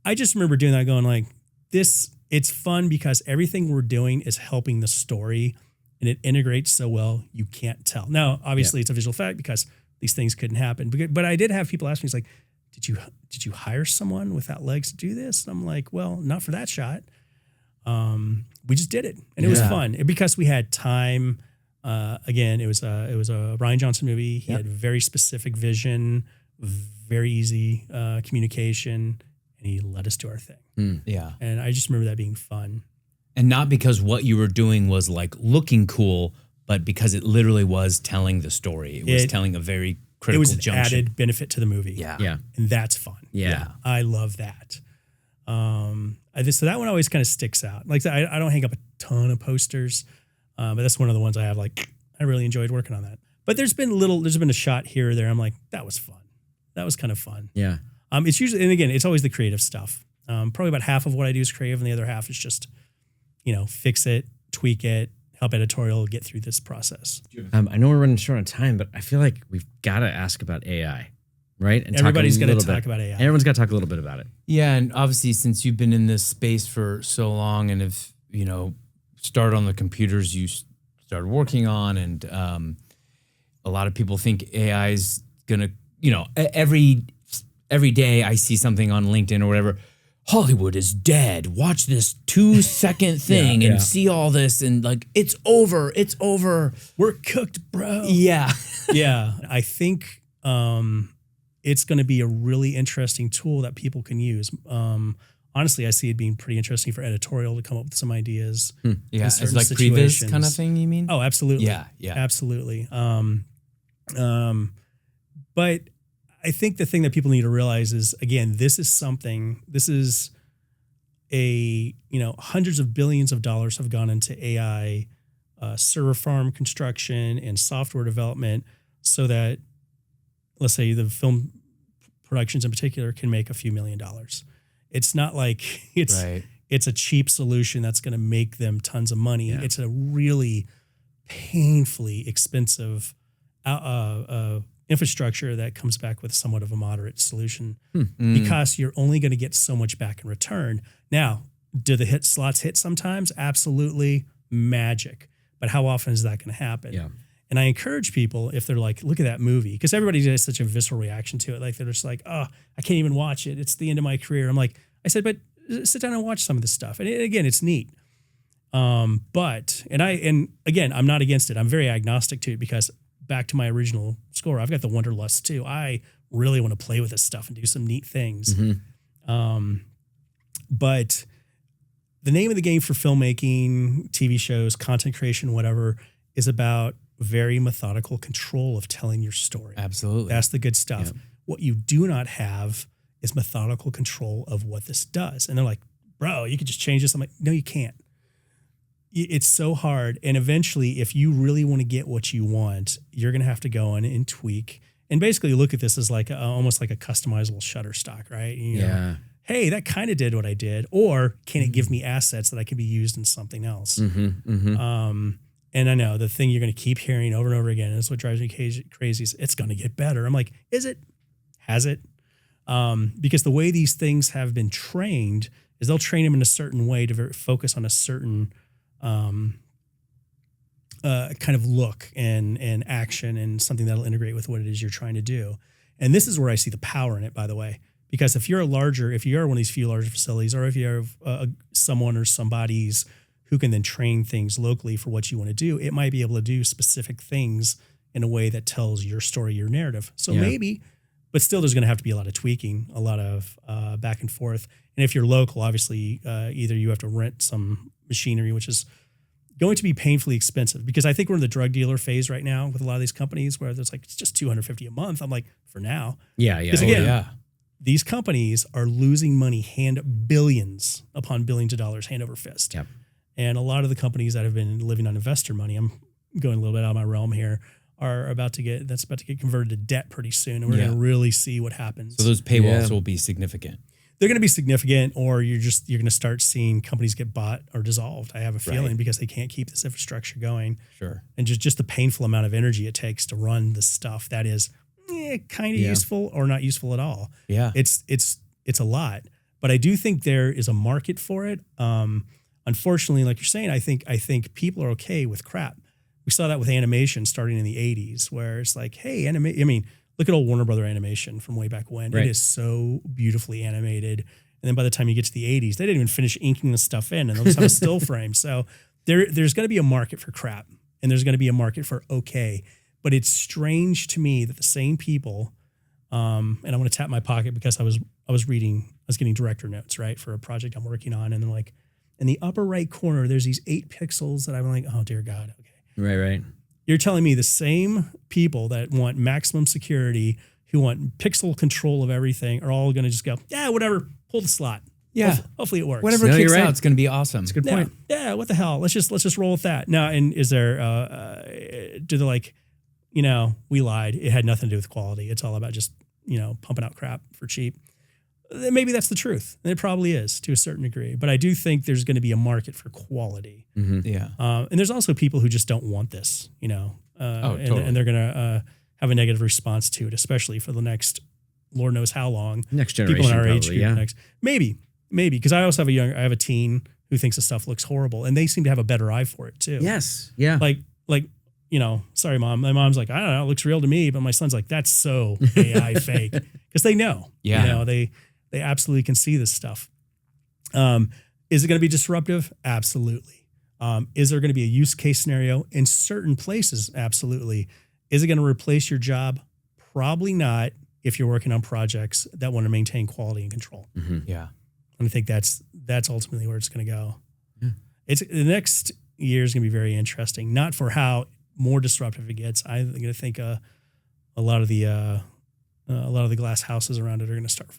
Speaker 2: I just remember doing that going like it's fun because everything we're doing is helping the story and it integrates so well, you can't tell. Now, obviously it's a visual effect because these things couldn't happen. But I did have people ask me, it's like, did you hire someone without legs to do this? And I'm like, well, not for that shot. We just did it, and it was fun because we had time. Again, it was a Rian Johnson movie. He had very specific vision, very easy communication, and he let us do our thing. And I just remember that being fun.
Speaker 1: And not because what you were doing was like looking cool, but because it literally was telling the story. It was telling a very critical junction.
Speaker 2: It was added benefit to the movie.
Speaker 3: Yeah.
Speaker 2: And that's fun.
Speaker 3: Yeah.
Speaker 2: I love that. So that one always kind of sticks out. Like I don't hang up a ton of posters, but that's one of the ones I have. Like I really enjoyed working on that. But there's been a shot here or there. I'm like, that was fun. That was kind of fun.
Speaker 3: Yeah.
Speaker 2: It's usually, and again, it's always the creative stuff. Probably about half of what I do is creative, and the other half is just, fix it, tweak it, help editorial get through this process.
Speaker 3: I know we're running short on time, but I feel like we've got to ask about AI. right? And
Speaker 2: everybody's going to talk about AI.
Speaker 3: Everyone's got to talk a little bit about it.
Speaker 1: Yeah, and obviously since you've been in this space for so long and have, started on the computers you started working on, and a lot of people think AI is going to, every day I see something on LinkedIn or whatever, Hollywood is dead. Watch this 2-second thing and see all this, and like, it's over.
Speaker 2: We're cooked, bro.
Speaker 1: Yeah.
Speaker 2: Yeah. I think it's going to be a really interesting tool that people can use. Honestly, I see it being pretty interesting for editorial to come up with some ideas.
Speaker 1: Yeah, it's like previs kind of thing, you mean?
Speaker 2: Oh, absolutely.
Speaker 1: Yeah.
Speaker 2: Absolutely. But I think the thing that people need to realize is, again, this is hundreds of billions of dollars have gone into AI server farm construction and software development so that, let's say, the film productions in particular can make a few $1 million. It's not like it's a cheap solution that's going to make them tons of money. Yeah. It's a really painfully expensive infrastructure that comes back with somewhat of a moderate solution because you're only going to get so much back in return. Now, do the slots hit sometimes? Absolutely. Magic. But how often is that going to happen?
Speaker 3: Yeah.
Speaker 2: And I encourage people, if they're like, look at that movie, because everybody has such a visceral reaction to it. Like, they're just like, oh, I can't even watch it. It's the end of my career. I said, but sit down and watch some of this stuff. And again, it's neat. But again, I'm not against it. I'm very agnostic to it because back to my original score, I've got the Wanderlust too. I really want to play with this stuff and do some neat things. But the name of the game for filmmaking, TV shows, content creation, whatever, is about very methodical control of telling your story.
Speaker 1: Absolutely.
Speaker 2: That's the good stuff.
Speaker 1: Yep.
Speaker 2: What you do not have is methodical control of what this does. And they're like, bro, you could just change this. I'm like, no, you can't. It's so hard. And eventually, if you really want to get what you want, you're going to have to go in and tweak and basically look at this as like almost like a customizable Shutterstock, right? You know, hey, that kind of did what I did. Or can it give me assets that I can be used in something else? And I know the thing you're going to keep hearing over and over again, and it's what drives me crazy, is it's going to get better. I'm like, is it? Has it? Because the way these things have been trained is they'll train them in a certain way to focus on a certain kind of look and action and something that'll integrate with what it is you're trying to do. And this is where I see the power in it, by the way, because if you are one of these few larger facilities, or if you have someone or somebody's who can then train things locally for what you want to do, it might be able to do specific things in a way that tells your story, your narrative. So maybe, but still there's going to have to be a lot of tweaking, a lot of back and forth. And if you're local, obviously, either you have to rent some machinery, which is going to be painfully expensive, because I think we're in the drug dealer phase right now with a lot of these companies where there's like, it's just $250 a month. I'm like, for now.
Speaker 3: Yeah.
Speaker 2: Because again, these companies are losing money, billions upon billions of dollars, hand over fist.
Speaker 3: Yep.
Speaker 2: And a lot of the companies that have been living on investor money, I'm going a little bit out of my realm here, are about to get converted to debt pretty soon. And we're going to really see what happens.
Speaker 1: So those paywalls will be significant.
Speaker 2: They're going to be significant, or you're going to start seeing companies get bought or dissolved. I have a feeling because they can't keep this infrastructure going.
Speaker 1: Sure.
Speaker 2: And just the painful amount of energy it takes to run the stuff that is kind of useful or not useful at all.
Speaker 1: Yeah.
Speaker 2: It's a lot, but I do think there is a market for it. Unfortunately, like you're saying, I think people are okay with crap. We saw that with animation starting in the 80s, where it's like, hey, look at old Warner Brother animation from way back when. Right. It is so beautifully animated. And then by the time you get to the 80s, they didn't even finish inking the stuff in, and they'll just have a still frame. So there's going to be a market for crap, and there's going to be a market for okay. But it's strange to me that the same people, and I want to tap my pocket because I was getting director notes, right, for a project I'm working on, and then like in the upper right corner, there's these 8 pixels that I'm like, oh dear God, okay.
Speaker 3: Right.
Speaker 2: You're telling me the same people that want maximum security, who want pixel control of everything, are all going to just go, yeah, whatever, pull the slot.
Speaker 1: Yeah.
Speaker 2: Hopefully it works.
Speaker 1: Whatever kicks out, it's going to be awesome.
Speaker 3: That's a good point.
Speaker 2: Yeah, what the hell? Let's just roll with that. Now, and is there, do they like, we lied. It had nothing to do with quality. It's all about just, pumping out crap for cheap. Maybe that's the truth. And it probably is to a certain degree. But I do think there's going to be a market for quality.
Speaker 3: Mm-hmm.
Speaker 1: Yeah.
Speaker 2: And there's also people who just don't want this,
Speaker 1: totally.
Speaker 2: and they're going to have a negative response to it, especially for the next Lord knows how long.
Speaker 3: Next generation,
Speaker 2: people in our age
Speaker 3: probably,
Speaker 2: group
Speaker 3: yeah.
Speaker 2: next. Maybe because I also have I have a teen who thinks the stuff looks horrible, and they seem to have a better eye for it too.
Speaker 3: Yes, yeah.
Speaker 2: Like sorry, Mom. My mom's like, I don't know, it looks real to me, but my son's like, that's so AI fake, because they know.
Speaker 1: Yeah.
Speaker 2: They absolutely can see this stuff. Is it going to be disruptive? Absolutely. Is there going to be a use case scenario in certain places? Absolutely. Is it going to replace your job? Probably not, if you're working on projects that want to maintain quality and control.
Speaker 3: Mm-hmm.
Speaker 1: Yeah.
Speaker 2: And I think that's ultimately where it's going to go. Yeah. The next year is going to be very interesting, not for how more disruptive it gets. I'm going to think a lot of the glass houses around it are going to start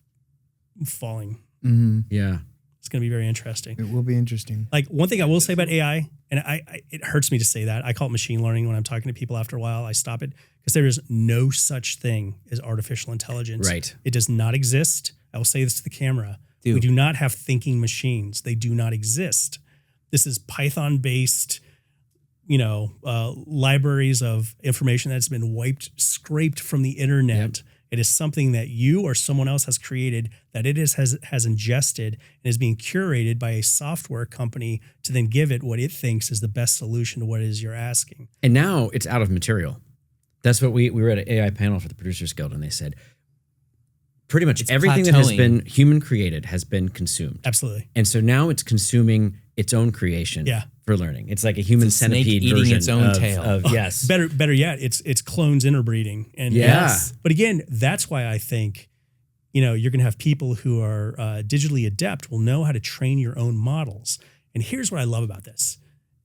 Speaker 2: falling.
Speaker 1: Mm-hmm.
Speaker 3: Yeah.
Speaker 2: It's going to be very interesting.
Speaker 4: It will be interesting.
Speaker 2: Like, one thing I will say about AI, and it hurts me to say that. I call it machine learning when I'm talking to people. After a while, I stop it, because there is no such thing as artificial intelligence.
Speaker 3: Right.
Speaker 2: It does not exist. I will say this to the camera. We do not have thinking machines. They do not exist. This is Python-based, libraries of information that's been scraped from the internet. Yep. It is something that you or someone else has created, that it has ingested, and is being curated by a software company to then give it what it thinks is the best solution to what it is you're asking.
Speaker 3: And now it's out of material. That's what we were at an AI panel for the Producers Guild, and they said pretty much everything that has been human created has been consumed.
Speaker 2: Absolutely.
Speaker 3: And so now it's consuming its own creation for learning. It's like a human centipede
Speaker 1: eating
Speaker 3: version
Speaker 1: its own tail.
Speaker 2: Yes. Better yet, it's clones interbreeding. And but again, that's why I think, you're going to have people who are digitally adept will know how to train your own models. And here's what I love about this,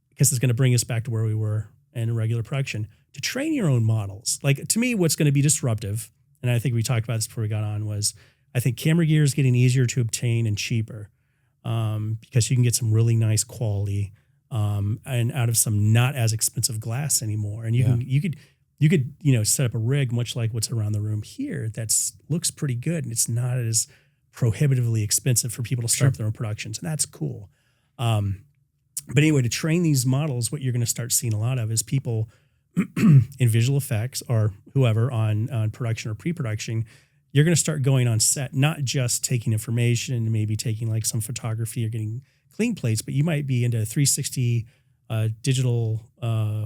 Speaker 2: because it's going to bring us back to where we were in regular production. To train your own models, like, to me, what's going to be disruptive, and I think we talked about this before we got on, was I think camera gear is getting easier to obtain and cheaper, because you can get some really nice quality and out of some not as expensive glass anymore. And you could set up a rig much like what's around the room here that's looks pretty good, and it's not as prohibitively expensive for people to start up their own productions, and that's cool. But anyway, to train these models, what you're going to start seeing a lot of is people in visual effects or whoever on production or pre-production. You're going to start going on set, not just taking information and maybe taking like some photography or getting clean plates, but you might be into 360 digital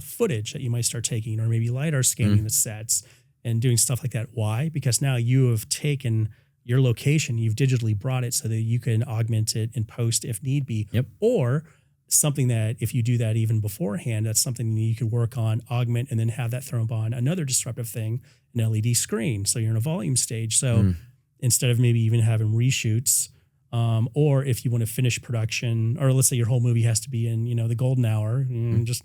Speaker 2: footage that you might start taking, or maybe LiDAR scanning the sets and doing stuff like that. Why? Because now you have taken your location, you've digitally brought it so that you can augment it in post if need be.
Speaker 3: Yep.
Speaker 2: Or something that if you do that even beforehand, that's something you could work on, augment, and then have that thrown on another disruptive thing, an LED screen. So you're in a volume stage. So instead of maybe even having reshoots, or if you want to finish production, or let's say your whole movie has to be in, the golden hour, just,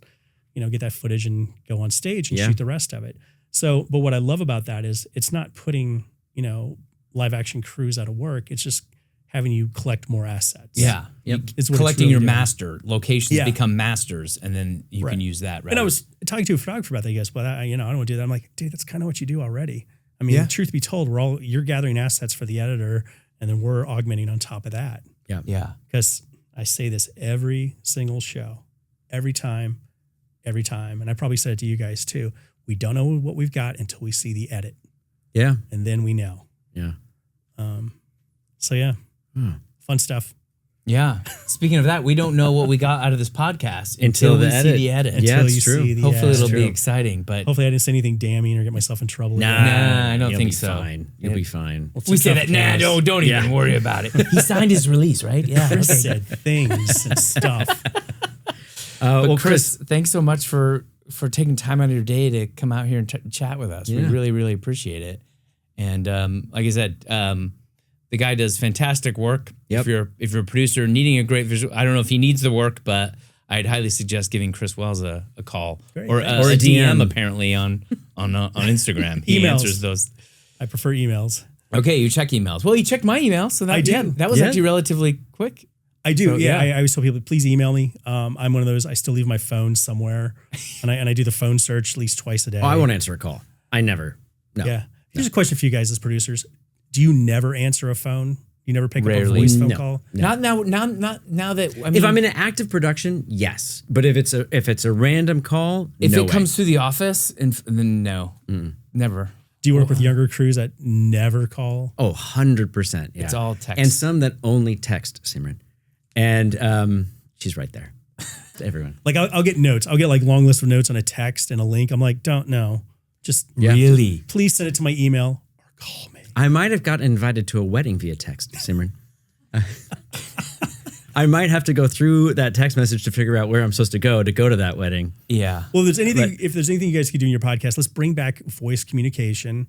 Speaker 2: get that footage and go on stage and shoot the rest of it. So, but what I love about that is it's not putting, live action crews out of work. It's just having you collect more assets.
Speaker 1: Yeah.
Speaker 3: Yep.
Speaker 1: It's collecting really your master locations become masters, and then you can use that. Right.
Speaker 2: And I was talking to a photographer about that. He goes, well, I don't want to do that. I'm like, dude, that's kind of what you do already. I mean, truth be told, you're gathering assets for the editor, and then we're augmenting on top of that.
Speaker 3: Yeah.
Speaker 1: Yeah.
Speaker 2: Because I say this every single show, every time. And I probably said it to you guys too. We don't know what we've got until we see the edit.
Speaker 3: Yeah.
Speaker 2: And then we know.
Speaker 3: Yeah.
Speaker 2: So yeah. Fun stuff.
Speaker 1: Yeah. Speaking of that, we don't know what we got out of this podcast until we see the edit.
Speaker 3: Yeah, it's true.
Speaker 1: Hopefully it'll be exciting, but
Speaker 2: hopefully I didn't say anything damning or get myself in trouble.
Speaker 1: Nah, I don't think so.
Speaker 3: Fine. You'll be fine.
Speaker 1: We say that. Nah, don't even worry about it. He signed his release, right? Yeah.
Speaker 2: Chris said things and stuff.
Speaker 1: Well, Chris, thanks so much for taking time out of your day to come out here and chat with us. We really, really appreciate it. And like I said, the guy does fantastic work.
Speaker 3: Yep.
Speaker 1: If you're a producer needing a great visual, I don't know if he needs the work, but I'd highly suggest giving Chris Wells a call or a DM apparently on Instagram. He answers those.
Speaker 2: I prefer emails.
Speaker 1: Okay, you check emails. Well, you checked my email, so that
Speaker 2: I do.
Speaker 1: That was actually relatively quick.
Speaker 2: I do. So, I always tell people, please email me. I'm one of those. I still leave my phone somewhere, and I do the phone search at least twice a day.
Speaker 3: Oh, I won't answer a call. I never. No.
Speaker 2: Yeah. Here's a question for you guys as producers. Do you never answer a phone? You never pick up a voice phone call?
Speaker 1: No. Not now that I mean,
Speaker 3: if I'm in an active production, yes. But if it's a random call,
Speaker 1: if it comes through the office, then no, never.
Speaker 2: Do you work with younger crews that never call?
Speaker 3: Oh, 100%. Yeah.
Speaker 1: It's all text.
Speaker 3: And some that only text, Simran. And she's right there. To everyone.
Speaker 2: Like I'll get notes. I'll get like long list of notes on a text and a link. I'm like, don't know. Just
Speaker 1: really,
Speaker 2: please send it to my email or call me.
Speaker 3: I might have gotten invited to a wedding via text, Simran. I might have to go through that text message to figure out where I'm supposed to go to that wedding.
Speaker 1: Yeah.
Speaker 2: Well, if there's anything you guys could do in your podcast, let's bring back voice communication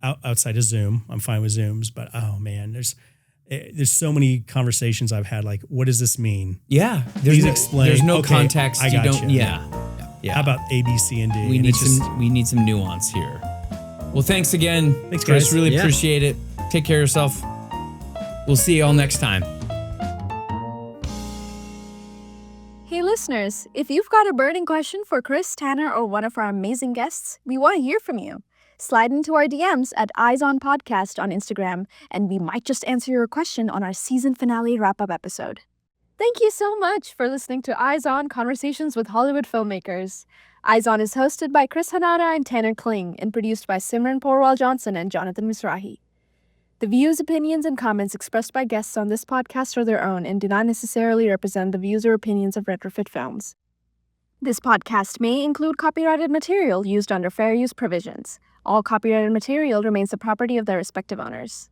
Speaker 2: outside of Zoom. I'm fine with Zooms, but oh man, there's so many conversations I've had. Like, what does this mean?
Speaker 1: Yeah.
Speaker 2: Please explain.
Speaker 1: There's no
Speaker 2: Okay,
Speaker 1: context.
Speaker 2: I
Speaker 1: You
Speaker 2: got
Speaker 1: don't.
Speaker 2: you.
Speaker 1: Yeah.
Speaker 2: How about A, B, C, and D?
Speaker 1: We
Speaker 2: And
Speaker 1: need
Speaker 2: it's
Speaker 1: we need some nuance here. Well, thanks again.
Speaker 2: Thanks,
Speaker 1: Chris.
Speaker 2: guys.
Speaker 1: Really
Speaker 3: Yeah.
Speaker 1: appreciate it. Take care of yourself. We'll see you all next time.
Speaker 4: Hey listeners, if you've got a burning question for Chris, Tanner, or one of our amazing guests, we want to hear from you. Slide into our DMs at Eyes On Podcast on Instagram, and we might just answer your question on our season finale wrap-up episode. Thank you so much for listening to Eyes On Conversations with Hollywood Filmmakers. Eyes On is hosted by Chris Hanada and Tanner Kling and produced by Simran Porwal-Johnson and Jonathan Mizrahi. The views, opinions, and comments expressed by guests on this podcast are their own and do not necessarily represent the views or opinions of Retrofit Films. This podcast may include copyrighted material used under fair use provisions. All copyrighted material remains the property of their respective owners.